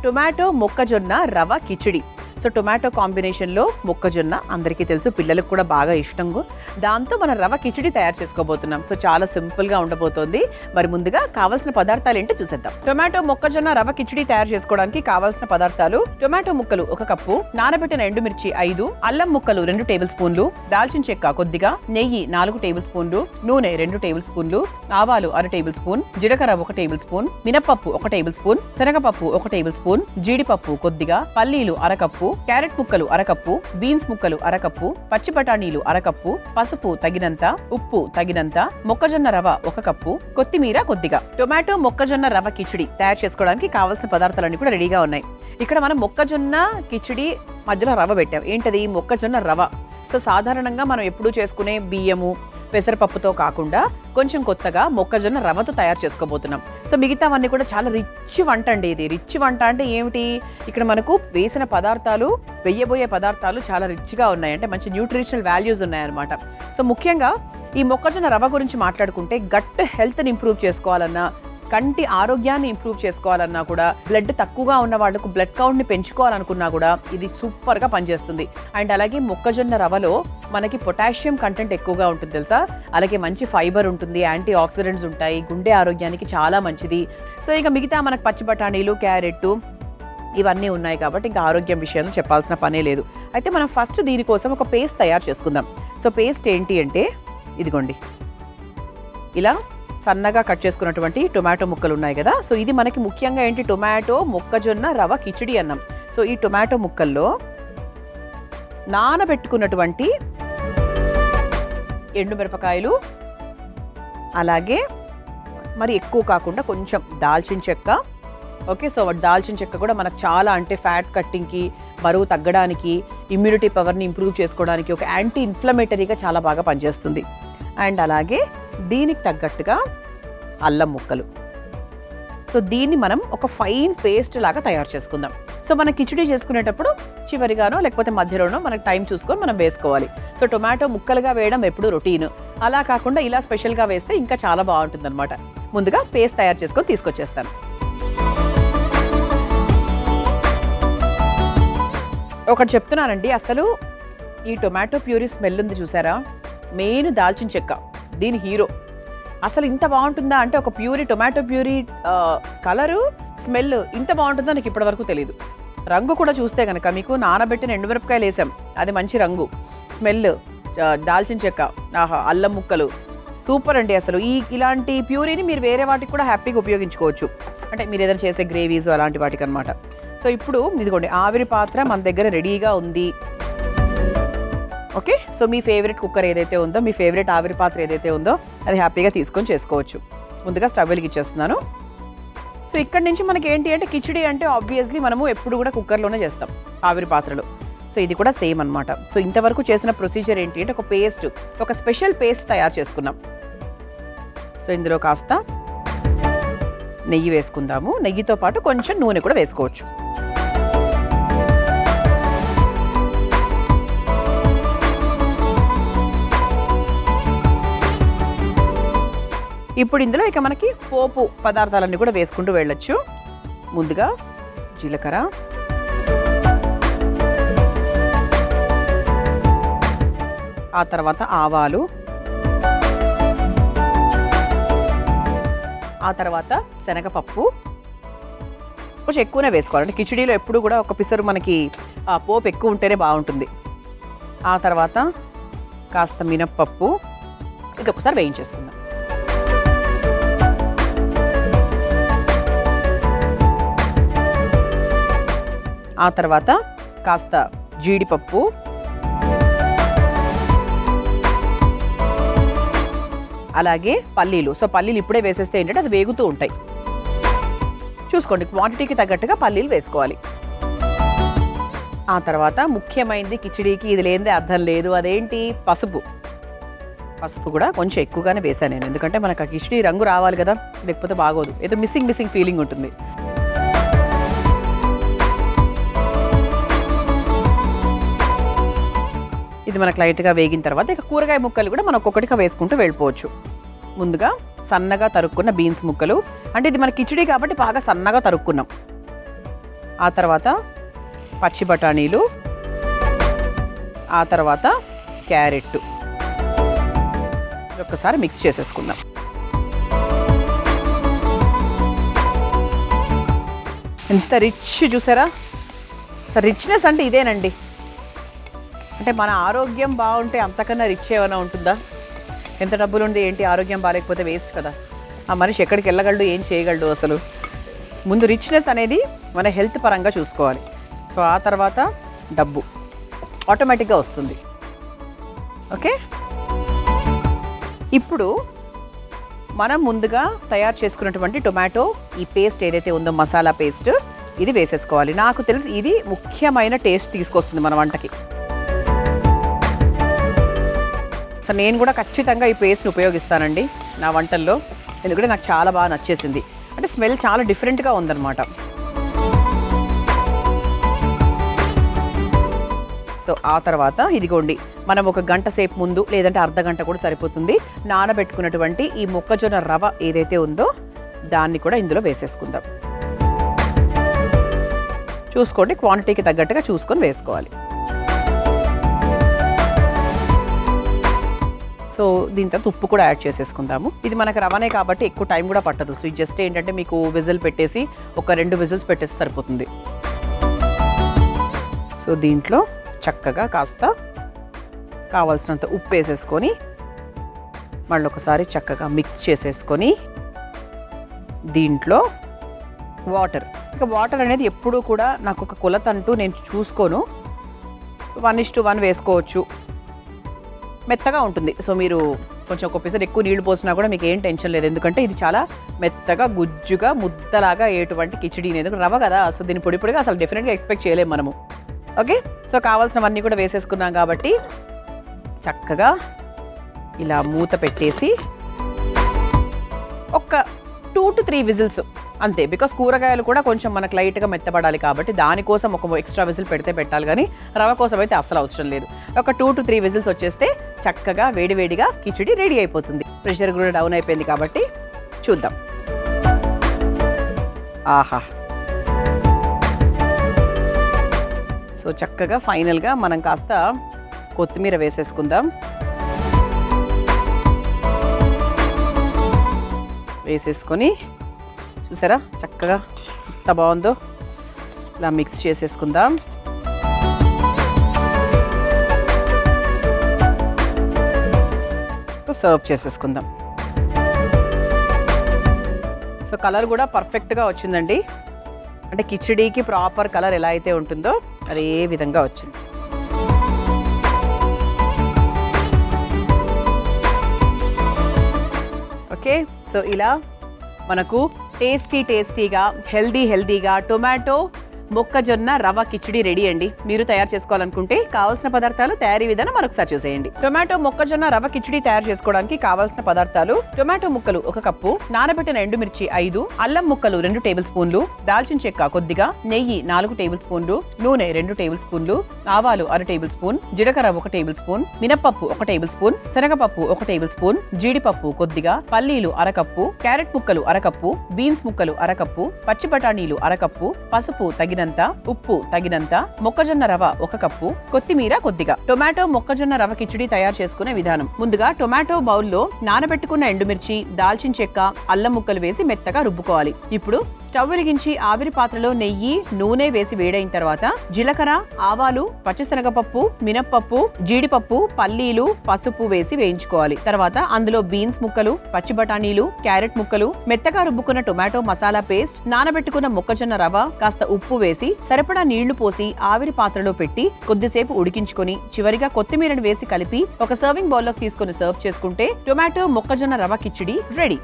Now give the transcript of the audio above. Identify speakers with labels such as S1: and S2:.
S1: Tomato మొక్కజొన్న రవ khichdi. So tomato కాంబినేషన్లో మొక్కజొన్న అందరికీ తెలుసు, పిల్లలకు కూడా బాగా ఇష్టంగా. దాంతో మనం రవ కిచిడి తయారు చేసుకోబోతున్నాం. సో చాలా సింపుల్గా ఉండబోతోంది. మరి ముందుగా కావాల్సిన పదార్థాలు ఏంటో చూసేద్దాం. టొమాటో మొక్కజొన్న రవ కిచిడి తయారు చేసుకోవడానికి కావాల్సిన పదార్థాలు: టొమాటో ముక్కలు 1 కప్పు, నానబెట్టిన ఎండుమిర్చి 5, అల్లం ముక్కలు 2 టేబుల్ స్పూన్లు, దాల్చిన చెక్క కొద్దిగా, నెయ్యి 4 టేబుల్ స్పూన్లు, నూనె 2 టేబుల్ స్పూన్లు, ఆవాలు 1 టేబుల్ స్పూన్, జీలకర్ర 1 టేబుల్ స్పూన్, మినపప్పు 1 టేబుల్ స్పూన్, శనగపప్పు 1 టేబుల్ స్పూన్, జీడిపప్పు కొద్దిగా, పల్లీలు 1 కప్పు, క్యారెట్ ముక్కలు 1 కప్పు, బీన్స్ ముక్కలు 1 కప్పు, పచ్చి బఠానీలు 1 కప్పు, పసుపు తగినంత, ఉప్పు తగినంత, మొక్కజొన్న రవ 1 కప్పు, కొత్తిమీర కొద్దిగా. టొమాటో మొక్కజొన్న రవ కిచిడి తయారు చేసుకోవడానికి కావాల్సిన పదార్థాలన్నీ కూడా రెడీగా ఉన్నాయి. ఇక్కడ మనం మొక్కజొన్న కిచిడి మధ్యలో రవ పెట్టాం. ఏంటది? మొక్కజొన్న రవ. సో సాధారణంగా మనం ఎప్పుడూ చేసుకునే బియ్యము పెసరపప్పుతో కాకుండా కొంచెం కొత్తగా మొక్కజొన్న రవ్వతో తయారు చేసుకోబోతున్నాం. సో మిగతావన్నీ కూడా చాలా రిచ్ వంట అండి. ఇది రిచ్ వంట అంటే ఏమిటి? ఇక్కడ మనకు వేసిన పదార్థాలు, వెయ్యబోయే పదార్థాలు చాలా రిచ్గా ఉన్నాయి, అంటే మంచి న్యూట్రిషనల్ వాల్యూస్ ఉన్నాయన్నమాట. సో ముఖ్యంగా ఈ మొక్కజొన్న రవ్వ గురించి మాట్లాడుకుంటే గట్ హెల్త్ని ఇంప్రూవ్ చేసుకోవాలన్నా, కంటి ఆరోగ్యాన్ని ఇంప్రూవ్ చేసుకోవాలన్నా కూడా, బ్లడ్ తక్కువగా ఉన్న వాళ్ళకు బ్లడ్ కౌంట్ని పెంచుకోవాలనుకున్నా కూడా ఇది సూపర్గా పనిచేస్తుంది. అండ్ అలాగే మొక్కజొన్న రవ్వలో మనకి పొటాషియం కంటెంట్ ఎక్కువగా ఉంటుంది తెలుసా. అలాగే మంచి ఫైబర్ ఉంటుంది, యాంటీ ఆక్సిడెంట్స్ ఉంటాయి, గుండె ఆరోగ్యానికి చాలా మంచిది. సో ఇక మిగతా మనకు పచ్చి బఠానీలు, క్యారెట్ ఇవన్నీ ఉన్నాయి కాబట్టి ఇంకా ఆరోగ్యం విషయంలో చెప్పాల్సిన పనే లేదు. అయితే మనం ఫస్ట్ దీనికోసం ఒక పేస్ట్ తయారు చేసుకుందాం. సో పేస్ట్ ఏంటి అంటే ఇదిగోండి, ఇలా సన్నగా కట్ చేసుకున్నటువంటి టొమాటో ముక్కలు ఉన్నాయి కదా. సో ఇది మనకి ముఖ్యంగా ఏంటి? టొమాటో మొక్కజొన్న రవ కిచిడి అన్నం. సో ఈ టొమాటో ముక్కల్లో నానబెట్టుకున్నటువంటి ఎండుమిరపకాయలు, అలాగే మరి ఎక్కువ కాకుండా కొంచెం దాల్చిన చెక్క. ఓకే, సో దాల్చిన చెక్క కూడా మనకు చాలా, అంటే ఫ్యాట్ కట్టింగ్కి, బరువు తగ్గడానికి, ఇమ్యూనిటీ పవర్ని ఇంప్రూవ్ చేసుకోవడానికి, ఒక యాంటీ ఇన్ఫ్లమేటరీగా చాలా బాగా పనిచేస్తుంది. అండ్ అలాగే దీనికి తగ్గట్టుగా అల్లం ముక్కలు. సో దీన్ని మనం ఒక ఫైన్ పేస్ట్ లాగా తయారు చేసుకుందాం. సో మనం కిచిడి చేసుకునేటప్పుడు చివరిగానో లేకపోతే మధ్యలోనో మనకు టైం చూసుకొని మనం వేసుకోవాలి. సో టొమాటో ముక్కలుగా వేయడం ఎప్పుడు రొటీన్, అలా కాకుండా ఇలా స్పెషల్గా వేస్తే ఇంకా చాలా బాగుంటుంది అనమాట. ముందుగా పేస్ట్ తయారు చేసుకొని తీసుకొచ్చేస్తాను. ఒకటి చెప్తున్నానండి, అసలు ఈ టొమాటో ప్యూరీ స్మెల్ ఉంది చూసారా, మెయిన్ దాల్చిన చెక్క దీని హీరో. అసలు ఇంత బాగుంటుందా అంటే, ఒక puree tomato puree colour, smell ఇంత బాగుంటుందో నాకు ఇప్పటివరకు తెలియదు. రంగు కూడా చూస్తే కనుక మీకు నానబెట్టిన ఎండుమిరపకాయలు వేసాం, అది మంచి రంగు, స్మెల్, దాల్చిన చెక్క, ఆహా, అల్లం ముక్కలు సూపర్ అండి. అసలు ఇలాంటి ప్యూరీని మీరు వేరే వాటికి కూడా హ్యాపీగా ఉపయోగించుకోవచ్చు, అంటే మీరు ఏదైనా చేసే గ్రేవీస్ అలాంటి వాటికి అనమాట. సో ఇప్పుడు ఇదిగోండి, ఆవిరి పాత్ర మన దగ్గర రెడీగా ఉంది. ఓకే, సో మీ ఫేవరెట్ కుక్కర్ ఏదైతే ఉందో, మీ ఫేవరెట్ ఆవిరి పాత్ర ఏదైతే ఉందో అది హ్యాపీగా తీసుకొని చేసుకోవచ్చు. ముందుగా స్టవ్ వెలిగించేస్తున్నాను. సో ఇక్కడ నుంచి మనకి ఏంటి అంటే, కిచిడి అంటే ఆబ్వియస్లీ మనము ఎప్పుడు కూడా కుక్కర్లోనే చేస్తాం, ఆవిరి పాత్రలో. సో ఇది కూడా సేమ్ అనమాట. సో ఇంతవరకు చేసిన ప్రొసీజర్ ఏంటి అంటే, ఒక పేస్ట్, ఒక స్పెషల్ పేస్ట్ తయారు చేసుకున్నాం. సో ఇందులో కాస్త నెయ్యి వేసుకుందాము. నెయ్యితో పాటు కొంచెం నూనె కూడా వేసుకోవచ్చు. ఇప్పుడు ఇందులో ఇక మనకి పోపు పదార్థాలన్నీ కూడా వేసుకుంటూ వెళ్ళొచ్చు. ముందుగా జీలకర్ర, ఆ తర్వాత ఆవాలు, ఆ తర్వాత శనగపప్పు. కొంచెం ఎక్కువనే వేసుకోవాలి, అంటే కిచిడీలో ఎప్పుడు కూడా ఒక పిసరు మనకి పోపు ఎక్కువ ఉంటేనే బాగుంటుంది. ఆ తర్వాత కాస్త మినప్పప్పు, ఇది ఒకసారి వేయించేసుకుందాం. ఆ తర్వాత కాస్త జీడిపప్పు, అలాగే పల్లీలు. సో పల్లీలు ఇప్పుడే వేసేస్తే ఏంటంటే అది వేగుతూ ఉంటాయి. చూసుకోండి, క్వాంటిటీకి తగ్గట్టుగా పల్లీలు వేసుకోవాలి. ఆ తర్వాత ముఖ్యమైనది కిచిడీకి, ఇది లేనిదే అర్థం లేదు, అదేంటి? పసుపు. పసుపు కూడా కొంచెం ఎక్కువగానే వేసాను నేను, ఎందుకంటే మనకు ఆ కిచిడీ రంగు రావాలి కదా, లేకపోతే బాగోదు, ఏదో మిస్సింగ్ ఫీలింగ్ ఉంటుంది. ఇది మనకు లైట్గా వేగిన తర్వాత ఇక కూరగాయ ముక్కలు కూడా మనం ఒక్కొక్కటిగా వేసుకుంటూ వెళ్ళిపోవచ్చు. ముందుగా సన్నగా తరుక్కున్న బీన్స్ ముక్కలు, అంటే ఇది మన కిచిడి కాబట్టి బాగా సన్నగా తరుక్కున్నాం. ఆ తర్వాత పచ్చి బఠానీలు, ఆ తర్వాత క్యారెట్. ఒక్కసారి మిక్స్ చేసేసుకుందాం. ఎంత రిచ్ చూసారా? అసలు రిచ్నెస్ అంటే ఇదేనండి. అంటే మన ఆరోగ్యం బాగుంటే అంతకన్నా రిచ్ ఏమైనా ఉంటుందా? ఎంత డబ్బులు ఉండి ఏంటి, ఆరోగ్యం బాగాలేకపోతే వేస్ట్ కదా. ఆ మనిషి ఎక్కడికి వెళ్ళగలడు, ఏం చేయగలడు అసలు? ముందు రిచ్నెస్ అనేది మన హెల్త్ పరంగా చూసుకోవాలి. సో ఆ తర్వాత డబ్బు ఆటోమేటిక్గా వస్తుంది. ఓకే, ఇప్పుడు మనం ముందుగా తయారు చేసుకున్నటువంటి టొమాటో ఈ పేస్ట్ ఏదైతే ఉందో, మసాలా పేస్ట్, ఇది వేసేసుకోవాలి. నాకు తెలిసి ఇది ముఖ్యమైన టేస్ట్ తీసుకొస్తుంది మన వంటకి. సో నేను కూడా ఖచ్చితంగా ఈ పేస్ట్ని ఉపయోగిస్తానండి నా వంటల్లో, ఎందుకంటే నాకు చాలా బాగా నచ్చేసింది. అంటే స్మెల్ చాలా డిఫరెంట్గా ఉందన్నమాట. సో ఆ తర్వాత ఇదిగోండి, మనం ఒక గంట సేపు ముందు లేదంటే అర్ధ గంట కూడా సరిపోతుంది నానబెట్టుకున్నటువంటి ఈ మొక్కజొన్న రవ ఏదైతే ఉందో దాన్ని కూడా ఇందులో వేసేసుకుందాం. చూసుకోండి, క్వాంటిటీకి తగ్గట్టుగా చూసుకొని వేసుకోవాలి. సో దీని తర్వాత ఉప్పు కూడా యాడ్ చేసేసుకుందాము. ఇది మనకు రవనే కాబట్టి ఎక్కువ టైం కూడా పట్టదు. సో ఇది జస్ట్ ఏంటంటే మీకు విజిల్ పెట్టేసి ఒక 2 విజిల్స్ పెట్టేసి సరిపోతుంది. సో దీంట్లో చక్కగా కాస్త కావాల్సినంత ఉప్పు వేసేసుకొని మళ్ళీ ఒకసారి చక్కగా మిక్స్ చేసేసుకొని దీంట్లో వాటర్. ఇక వాటర్ అనేది ఎప్పుడూ కూడా నాకు ఒక కొలత అంటూ నేను చూసుకోను. 1:1 వేసుకోవచ్చు, మెత్తగా ఉంటుంది. సో మీరు కొంచెం ఒక పిసర్ ఎక్కువ నీళ్లు పోసినా కూడా మీకు ఏం టెన్షన్ లేదు, ఎందుకంటే ఇది చాలా మెత్తగా గుజ్జుగా ముద్దలాగా ఎటువంటి కిచిడీ, ఎందుకంటే రవ కదా. సో దీన్ని పొడి పొడిగా అసలు డెఫినెట్గా ఎక్స్పెక్ట్ చేయలేము మనము. ఓకే, సో కావాల్సినవన్నీ కూడా వేసేసుకున్నాం కాబట్టి చక్కగా ఇలా మూత పెట్టేసి ఒక 2 to 3 విజిల్స్ అంతే. బికాస్ కూరగాయలు కూడా కొంచెం మనకు లైట్గా మెత్తబడాలి కాబట్టి దానికోసం ఒక ఎక్స్ట్రా విజిల్ పెట్టాలి, కానీ రవ కోసం అయితే అస్సలు అవసరం లేదు. ఒక 2 to 3 విజిల్స్ వచ్చేస్తే చక్కగా వేడివేడిగా కిచిడి రెడీ అయిపోతుంది. ప్రెషర్ కూడా డౌన్ అయిపోయింది కాబట్టి చూద్దాం. ఆహా, సో చక్కగా ఫైనల్గా మనం కాస్త కొత్తిమీర వేసేసుకుందాం. వేసేసుకొని చూసారా చక్కగా ఎంత బాగుందో, ఇలా మిక్స్ చేసేసుకుందాం. సర్వ్ చేసేసుకుందాం. సో కలర్ కూడా పర్ఫెక్ట్గా వచ్చిందండి. అంటే కిచిడీకి ప్రాపర్ కలర్ ఎలా అయితే ఉంటుందో అదే విధంగా వచ్చింది. ఓకే, సో ఇలా మనకు టేస్టీగా హెల్దీగా టొమాటో మొక్కజొన్న రవ కిచిడి రెడీ అండి. మీరు తయారు చేసుకోవాలనుకుంటే కావాల్సిన పదార్థాలు, తయారీ విధానం మరొకసారి చూసేయండి. టొమాటో మొక్కజొన్న రవ కిచిడి తయారు చేసుకోవడానికి కావాల్సిన పదార్థాలు: టొమాటో ముక్కలు 1 కప్పు, నానబెట్టిన ఎండుమిర్చి 5, అల్లం ముక్కలు 2 టేబుల్ స్పూన్లు, దాల్చిన చెక్క కొద్దిగా, నెయ్యి 4 టేబుల్ స్పూన్లు, నూనె 2 టేబుల్ స్పూన్లు, ఆవాలు 1 టేబుల్ స్పూన్, జీలకర్ర 1 టేబుల్ స్పూన్, మినపప్పు 1 టేబుల్ స్పూన్, శనగపప్పు 1 టేబుల్ స్పూన్, జీడిపప్పు కొద్దిగా, పల్లీలు 1 కప్పు, క్యారెట్ ముక్కలు 1 కప్పు, బీన్స్ ముక్కలు 1 కప్పు, పచ్చి బఠానీలు 1 కప్పు, పసుపు తగినంత, ఉప్పు తగినంత, మొక్కజొన్న రవ 1 కప్పు, కొత్తిమీర కొద్దిగా. టొమాటో మొక్కజొన్న రవ కిచిడి తయారు చేసుకునే విధానం: ముందుగా టొమాటో బౌల్లో నానబెట్టుకున్న ఎండుమిర్చి, దాల్చిన చెక్క, అల్లం ముక్కలు వేసి మెత్తగా రుబ్బుకోవాలి. ఇప్పుడు స్టవ్ వెలిగించి ఆవిరి పాత్రలో నెయ్యి, నూనె వేసి వేడైన తర్వాత జీలకర్ర, ఆవాలు, పచ్చిశనగపప్పు, మినప్పప్పు, జీడిపప్పు, పల్లీలు, పసుపు వేసి వేయించుకోవాలి. తర్వాత అందులో బీన్స్ ముక్కలు, పచ్చి బఠానీలు, క్యారెట్ ముక్కలు, మెత్తగా రుబ్బుకున్న టొమాటో మసాలా పేస్ట్, నానబెట్టుకున్న మొక్కజొన్న రవ, కాస్త ఉప్పు వేసి సరిపడా నీళ్లు పోసి ఆవిరి పాత్రలో పెట్టి కొద్దిసేపు ఉడికించుకొని చివరిగా కొత్తిమీరను వేసి కలిపి ఒక సర్వింగ్ బౌల్లోకి తీసుకొని సర్వ్ చేసుకుంటే టొమాటో మొక్కజొన్న రవ కిచిడి రెడీ.